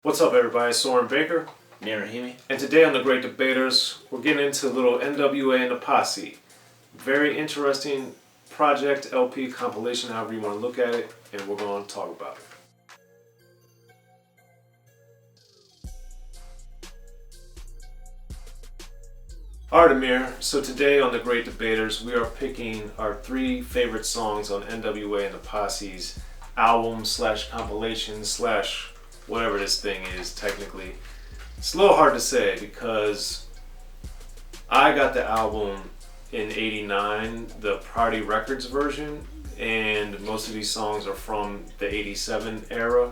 What's up, everybody? Soren Baker. Amir Rahimi. And today on The Great Debaters, we're getting into a little N.W.A. and the Posse. Very interesting project, LP, compilation, however you want to look at it, and we're going to talk about it. Alright, Amir, so today on The Great Debaters, we are picking our 3 favorite songs on N.W.A. and the Posse's album / compilation / whatever this thing is technically. It's a little hard to say because I got the album in '89, the Party Records version, and most of these songs are from the '87 era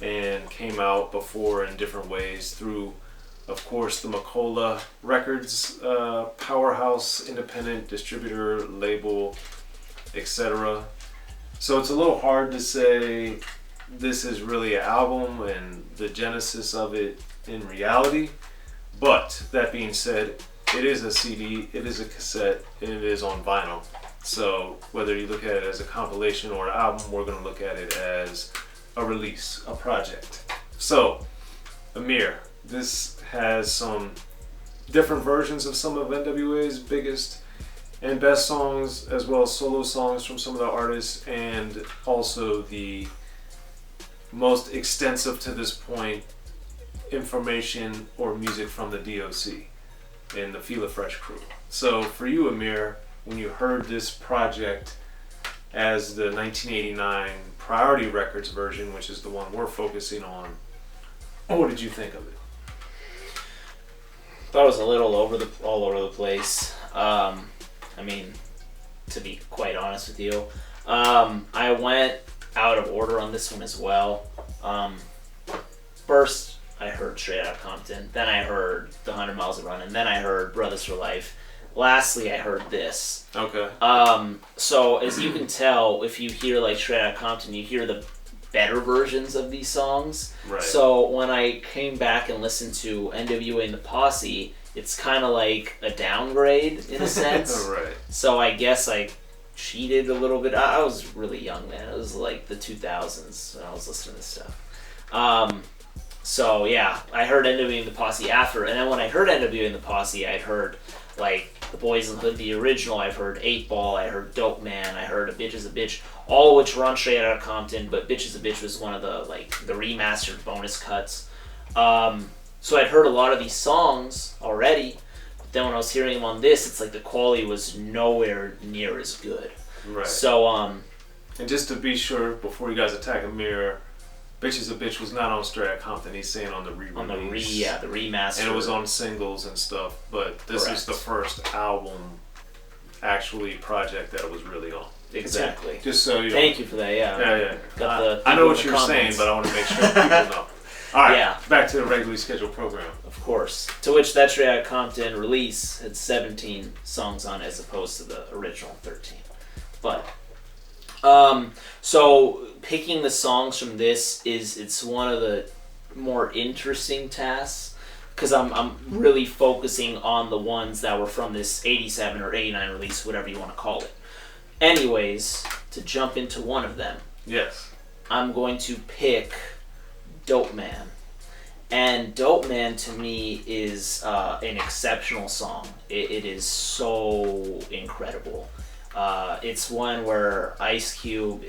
and came out before in different ways through, of course, the Macola Records powerhouse independent distributor label, etc. So it's a little hard to say this is really an album and the genesis of it in reality. But that being said, it is a CD, it is a cassette, and it is on vinyl. So whether you look at it as a compilation or an album, we're going to look at it as a release, a project. So, Amir, this has some different versions of some of N.W.A.'s biggest and best songs, as well as solo songs from some of the artists, and also the most extensive to this point information or music from the D.O.C. and the Feel It Fresh crew. So for you, Amir, when you heard this project as the 1989 Priority Records version, which is the one we're focusing on, what did you think of it? Thought it was a little all over the place. I mean, to be quite honest with you, I went out of order on this one as well. First, I heard Straight Outta Compton, then I heard The 100 Miles of Run, and then I heard Brothers for Life. Lastly, I heard this. Okay. So as you can tell, if you hear like Straight Outta Compton, you hear the better versions of these songs. Right. So when I came back and listened to N.W.A. and the Posse, it's kind of like a downgrade in a sense. Right. So I guess I cheated a little bit. I was really young, man. It was like the 2000s when I was listening to this stuff. So yeah, I heard N.W.A. and the Posse after, and then when I heard N.W.A. and the Posse, I'd heard like The Boys in the Hood, the original. I've heard 8 Ball. I heard Dope Man. I heard A Bitch Is a Bitch. All of which were on Straight Outta Compton, but Bitch Is a Bitch was one of the the remastered bonus cuts. So I'd heard a lot of these songs already. But then when I was hearing them on this, it's like the quality was nowhere near as good. Right. So and just to be sure, before you guys attack Amir, Bitch Is a Bitch was not on Straight Outta Compton. He's saying on the re-release. On the remaster. And it was on singles and stuff. But this is the first album, actually, project that it was really on. Exactly. Just so you know. Thank you for that. Yeah. Yeah. I know what you're saying, but I want to make sure people know. All right. Yeah. Back to the regularly scheduled program. Of course. To which that Straight Outta Compton release had 17 songs on, as opposed to the original 13. But so picking the songs from this it's one of the more interesting tasks, because I'm really focusing on the ones that were from this 87 or 89 release, whatever you want to call it. Anyways, to jump into one of them, yes, I'm going to pick Dope Man. And Dope Man to me is an exceptional song. It is so incredible. It's one where Ice Cube.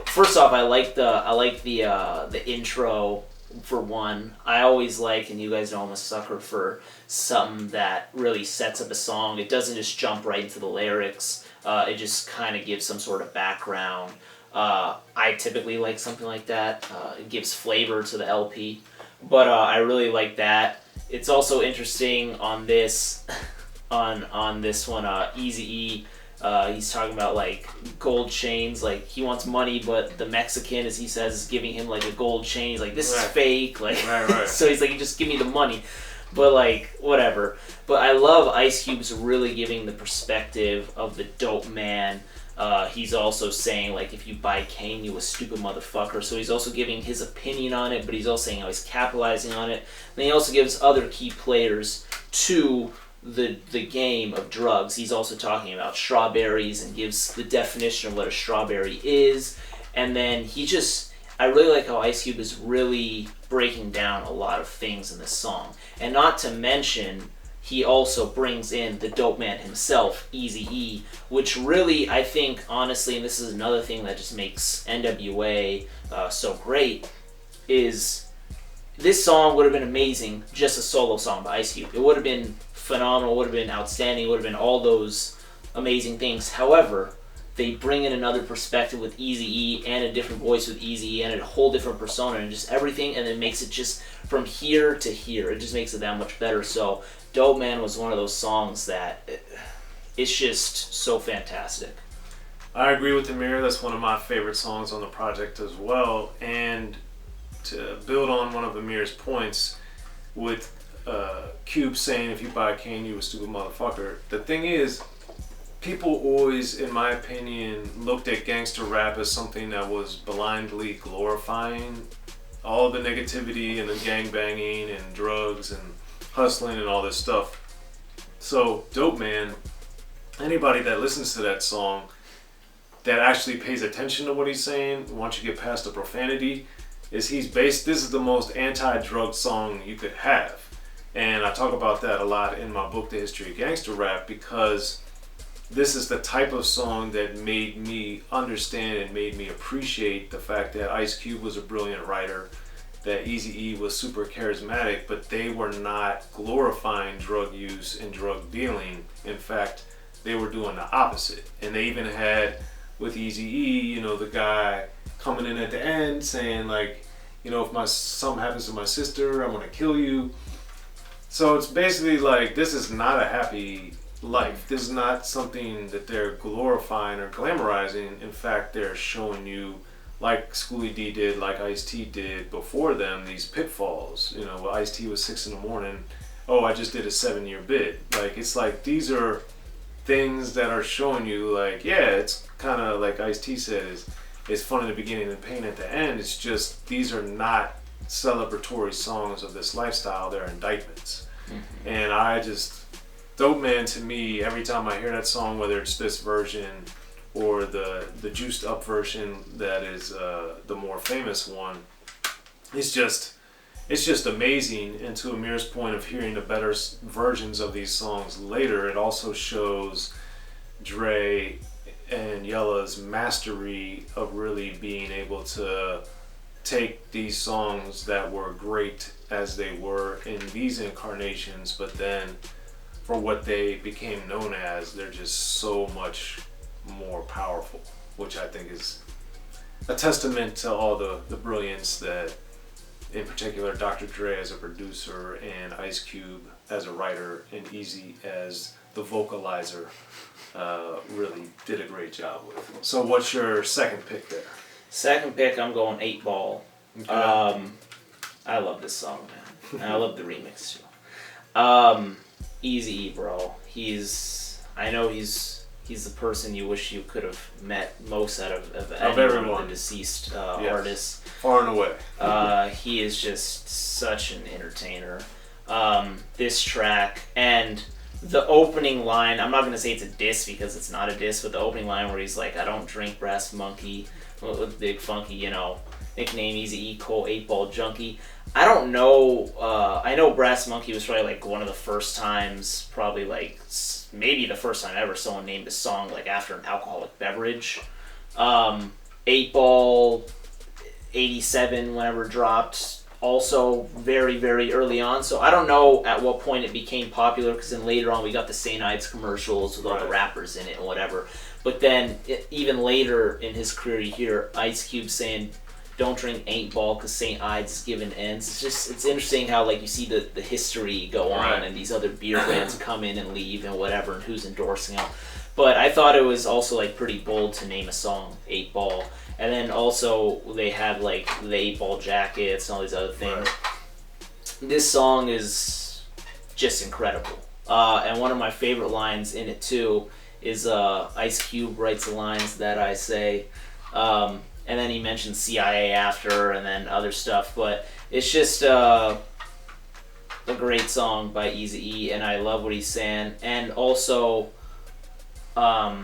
First off, I like the intro for one. I always like, and you guys know I'm a sucker for something that really sets up a song. It doesn't just jump right into the lyrics. It just kind of gives some sort of background. I typically like something like that. It gives flavor to the LP. But I really like that. It's also interesting on this on this one, Eazy-E. He's talking about like gold chains, like he wants money, but the Mexican, as he says, is giving him like a gold chain. He's like, this is fake, like right. So he's like, you just give me the money, but like whatever. But I love Ice Cube's really giving the perspective of the dope man. He's also saying like, if you buy Kane, you a stupid motherfucker. So he's also giving his opinion on it, but he's also saying how he's capitalizing on it. And he also gives other key players to the game of drugs. He's also talking about strawberries and gives the definition of what a strawberry is. And then he just I really like how Ice Cube is really breaking down a lot of things in this song. And not to mention, he also brings in the dope man himself, Eazy-E, which really, I think, honestly, and this is another thing that just makes N.W.A. So great, is this song would have been amazing, just a solo song by Ice Cube. It would have been phenomenal, would have been outstanding, would have been all those amazing things. However, they bring in another perspective with Eazy-E and a different voice with Eazy-E and a whole different persona and just everything, and it makes it just from here to here. It just makes it that much better. So Dope Man was one of those songs that it's just so fantastic. I agree with Amir. That's one of my favorite songs on the project as well. And to build on one of Amir's points with Cube saying, if you buy a cane, you a stupid motherfucker. The thing is, people always, in my opinion, looked at gangster rap as something that was blindly glorifying all the negativity and the gang banging and drugs and hustling and all this stuff. So Dope Man, anybody that listens to that song that actually pays attention to what he's saying, once you get past the profanity, this is the most anti-drug song you could have. And I talk about that a lot in my book, The History of Gangster Rap, because this is the type of song that made me understand and made me appreciate the fact that Ice Cube was a brilliant writer, that Eazy-E was super charismatic, but they were not glorifying drug use and drug dealing. In fact, they were doing the opposite. And they even had, with Eazy-E, the guy coming in at the end saying, like, if something happens to my sister, I'm gonna kill you. So it's basically like, this is not a happy life. This is not something that they're glorifying or glamorizing. In fact, they're showing you, like Schoolie D did, like Ice-T did before them, these pitfalls. Ice-T was 6 a.m. Oh, I just did a 7-year bid. Like, it's like, these are things that are showing you, like, yeah, it's kind of like Ice-T said, it's fun in the beginning and pain at the end. It's just, these are not celebratory songs of this lifestyle. They're indictments. Mm-hmm. And Dope Man, to me, every time I hear that song, whether it's this version or the juiced up version that is the more famous one, it's just amazing. And to Amir's point of hearing the better versions of these songs later, it also shows Dre and Yella's mastery of really being able to take these songs that were great as they were in these incarnations, but then for what they became known as, they're just so much more powerful, which I think is a testament to all the brilliance that, in particular, Dr. Dre as a producer and Ice Cube as a writer and Eazy as the vocalizer really did a great job with. So what's your second pick there? Second pick, I'm going 8 Ball. Okay. I love this song, man. And I love the remix too. Eazy-E, bro. I know he's the person you wish you could have met most out of everyone of the deceased artists. Far and away. He is just such an entertainer. This track and the opening line, I'm not going to say it's a diss because it's not a diss, but the opening line where he's like, I don't drink Brass Monkey with Big Funky, nickname Eazy-E, Cole 8 Ball Junkie. I don't know, I know Brass Monkey was probably like one of the first times, probably like maybe the first time ever someone named a song like after an alcoholic beverage. 8 Ball, 87 whenever it dropped, also very, very early on. So I don't know at what point it became popular, because then later on we got the St. Ides commercials with all the rappers in it and whatever. But then even later in his career, you hear Ice Cube saying, don't drink 8 Ball because St. Ides is giving ends. It's interesting how like you see the history go on and these other beer brands come in and leave and whatever and who's endorsing them. But I thought it was also like pretty bold to name a song 8 Ball. And then also they had like the 8 Ball jackets and all these other things. Right. This song is just incredible. And one of my favorite lines in it too is Ice Cube writes the lines that I say. And then he mentions CIA after and then other stuff. But it's just a great song by Eazy-E, and I love what he's saying. And also, I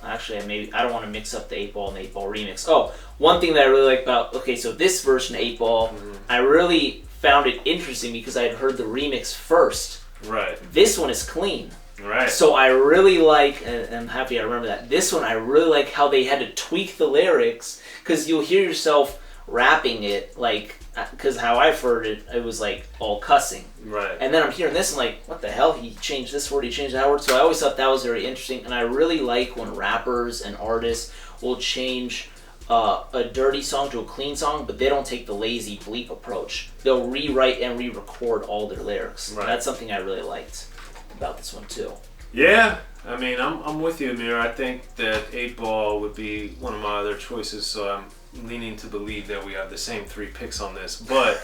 actually, I don't want to mix up the 8-Ball and the 8-Ball remix. Oh, one thing that I really like about, okay, so this version of 8-Ball, I really found it interesting because I had heard the remix first. Right. This one is clean. Right. So I really like, and I'm happy I remember that. This one, I really like how they had to tweak the lyrics, because you'll hear yourself rapping it, like, because how I've heard it, it was like all cussing. Right. And then I'm hearing this and like, what the hell? He changed this word, he changed that word. So I always thought that was very interesting. And I really like when rappers and artists will change a dirty song to a clean song, but they don't take the lazy bleep approach. They'll rewrite and re-record all their lyrics. Right. That's something I really liked about this one too. Yeah. I mean, I'm with you, Amir. I think that 8-Ball would be one of my other choices, so I'm leaning to believe that we have the same 3 picks on this. But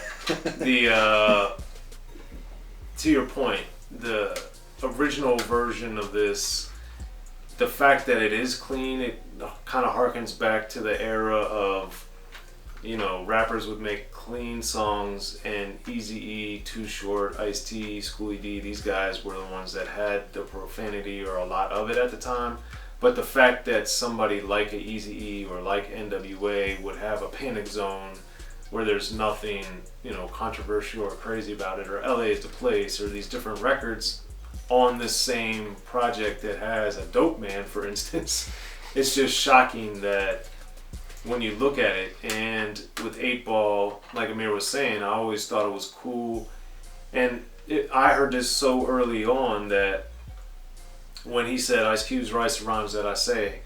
the to your point, the original version of this, the fact that it is clean, it kind of harkens back to the era of, you know, rappers would make clean songs, and Eazy-E, Too Short, Ice-T, Schoolie D, these guys were the ones that had the profanity or a lot of it at the time. But the fact that somebody like a Eazy-E or like N.W.A would have a Panic Zone where there's nothing, you know, controversial or crazy about it, or LA is the Place, or these different records on this same project that has a Dope Man, for instance, it's just shocking that when you look at it. And with 8-Ball, like Amir was saying, I always thought it was cool. And I heard this so early on that when he said Ice Cube's writes the rhymes that I say,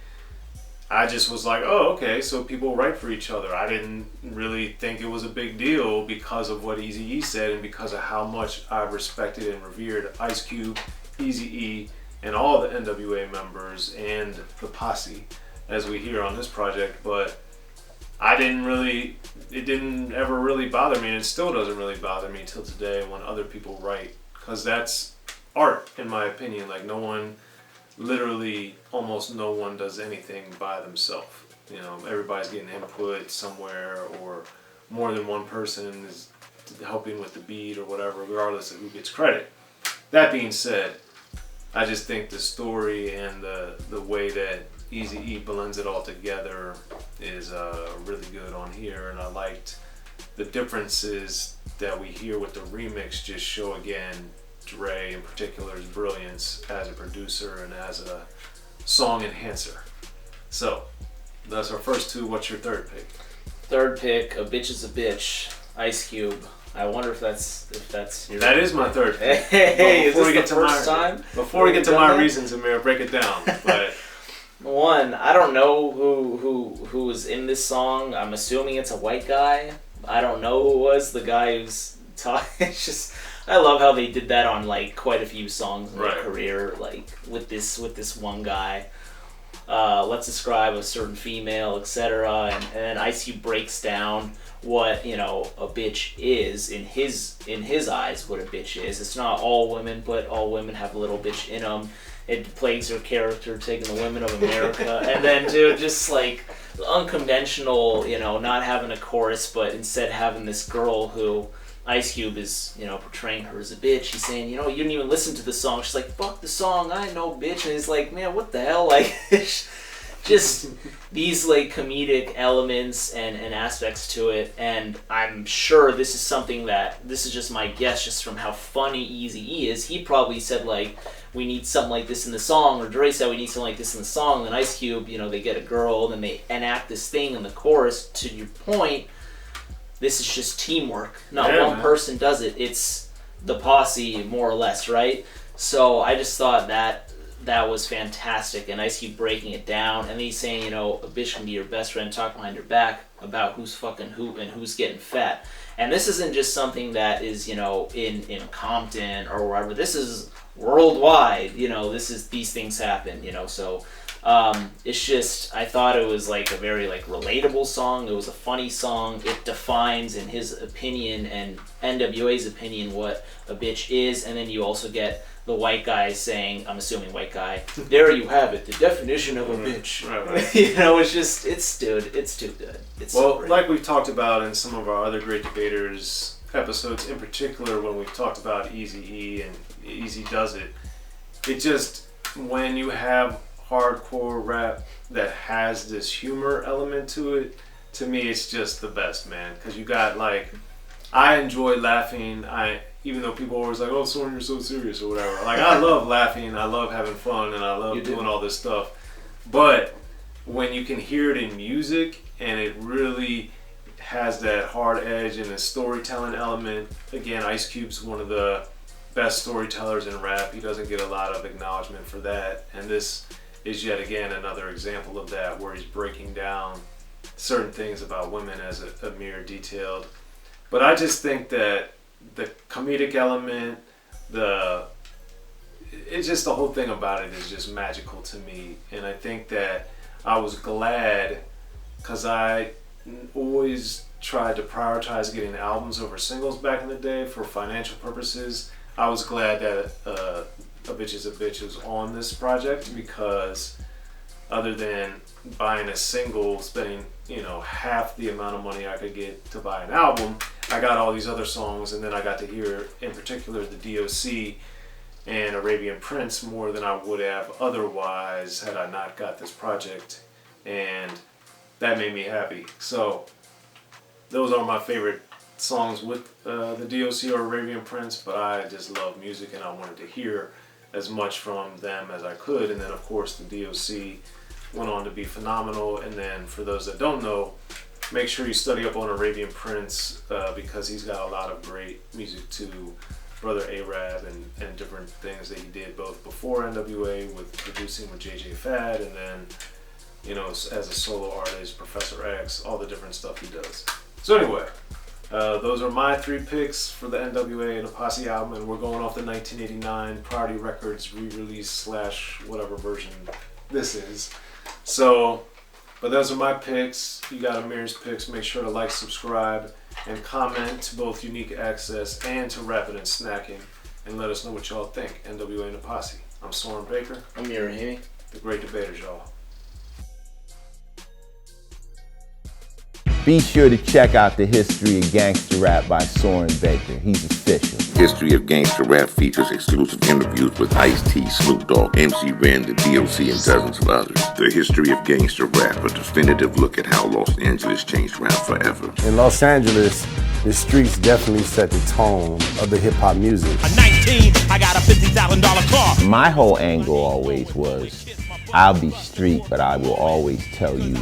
I just was like, oh, okay, so people write for each other. I didn't really think it was a big deal because of what Eazy-E said and because of how much I respected and revered Ice Cube, Eazy-E, and all the N.W.A members and the Posse, as we hear on this project. But it didn't ever really bother me, and it still doesn't really bother me till today when other people write, because that's art, in my opinion. Like, almost no one does anything by themselves. You know, everybody's getting input somewhere, or more than one person is helping with the beat or whatever, regardless of who gets credit. That being said, I just think the story and the way that Eazy-E blends it all together is really good on here, and I liked the differences that we hear with the remix. Just show again Dre in particular's brilliance as a producer and as a song enhancer. So that's our first 2. What's your third pick? Third pick, A Bitch Is a Bitch, Ice Cube. I wonder if that's your... That is my third pick. Hey, is this the first time? Before we get to my reasons, Amir, break it down. But one, I don't know who was in this song. I'm assuming it's a white guy. I don't know who it was. The guy who's talking. It's just, I love how they did that on like quite a few songs in their career, like with this one guy. Let's describe a certain female, etc. And then Ice Cube breaks down what, you know, a bitch is in his eyes. What a bitch is. It's not all women, but all women have a little bitch in them. It plagues her character, taking the women of America. And then, dude, just like unconventional, you know, not having a chorus, but instead having this girl who Ice Cube is, you know, portraying her as a bitch. He's saying, you know, you didn't even listen to the song. She's like, fuck the song, I know, bitch. And he's like, man, what the hell? Like, just these like comedic elements and aspects to it. And I'm sure this is something that, this is just my guess, just from how funny Eazy-E is. He probably said like, we need something like this in the song, or Dre said we need something like this in the song. And then Ice Cube, you know, they get a girl, and then they enact this thing in the chorus. To your point, this is just teamwork. Not one person does it. It's the posse, more or less, right? So I just thought that was fantastic. And Ice Cube breaking it down, and then he's saying, you know, a bitch can be your best friend, talk behind your back about who's fucking who and who's getting fat. And this isn't just something that is, you know, in Compton or wherever. This is worldwide. You know, these things happen. You know, so. It's just, I thought it was like a very like relatable song. It was a funny song. It defines, in his opinion and N.W.A.'s opinion, what a bitch is. And then you also get the white guy saying, I'm assuming white guy, there you have it, the definition of a bitch. Right. You know, it's just, it's too good. It's well, so like we've talked about in some of our other Great Debaters episodes, in particular when we've talked about Eazy-E and Eazy Does It, it just, when you have hardcore rap that has this humor element to it, to me it's just the best, man. Because you got like, I enjoy laughing. Even though people are always like, oh, Soren, you're so serious or whatever. Like, I love laughing, I love having fun, and I love doing all this stuff. But when you can hear it in music and it really has that hard edge and a storytelling element, again, Ice Cube's one of the best storytellers in rap. He doesn't get a lot of acknowledgement for that. And this is yet again another example of that, where he's breaking down certain things about women, as Amir detailed. But I just think that the comedic element, it's just the whole thing about it is just magical to me. And I think that I was glad, because I always tried to prioritize getting albums over singles back in the day for financial purposes. I was glad that A Bitch Is a Bitch was on this project, because other than buying a single, spending half the amount of money I could get to buy an album, I got all these other songs, and then I got to hear in particular the D.O.C. and Arabian Prince more than I would have otherwise had I not got this project, and that made me happy. So those are my favorite songs with the D.O.C. or Arabian Prince, but I just love music and I wanted to hear as much from them as I could. And then of course the D.O.C. went on to be phenomenal. And then for those that don't know, make sure you study up on Arabian Prince, because he's got a lot of great music too. Brother Arab and different things that he did both before N.W.A. with producing with J.J. Fad, and then as a solo artist, Professor X, all the different stuff he does. So anyway, those are my 3 picks for the N.W.A. and the Posse album, and we're going off the 1989 Priority Records re-release / whatever version this is. So, but those are my picks. You got Amir's picks. Make sure to like, subscribe, and comment to both Unique Access and to Rappin And Snackin, and let us know what y'all think. N.W.A. and the Posse. I'm Soren Baker. Amir Rahimi. The Great Debaters, y'all. Be sure to check out the History of Gangster Rap by Soren Baker. He's official. History of Gangster Rap features exclusive interviews with Ice-T, Snoop Dogg, MC Ren, the D.O.C, and dozens of others. The History of Gangster Rap, a definitive look at how Los Angeles changed rap forever. In Los Angeles, the streets definitely set the tone of the hip-hop music. At 19, I got a $50,000 car. My whole angle always was, I'll be street, but I will always tell you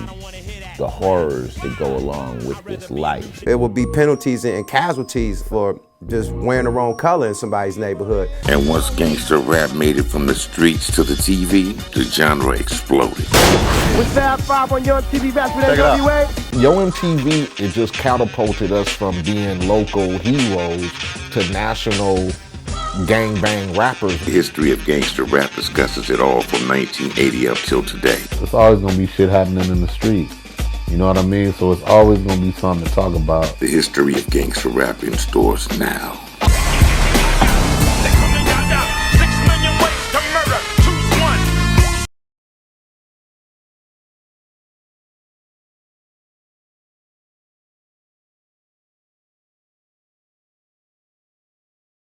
the horrors that go along with this life. It would be penalties and casualties for just wearing the wrong color in somebody's neighborhood. And once gangster rap made it from the streets to the TV, the genre exploded. With Fab 5 on Your MTV Raps with N.W.A. Yo MTV, it just catapulted us from being local heroes to national gangbang rappers. The History of Gangster Rap discusses it all from 1980 up till today. It's always gonna be shit happening in the street. You know what I mean? So it's always gonna be something to talk about. The History of Gangster Rap in stores now.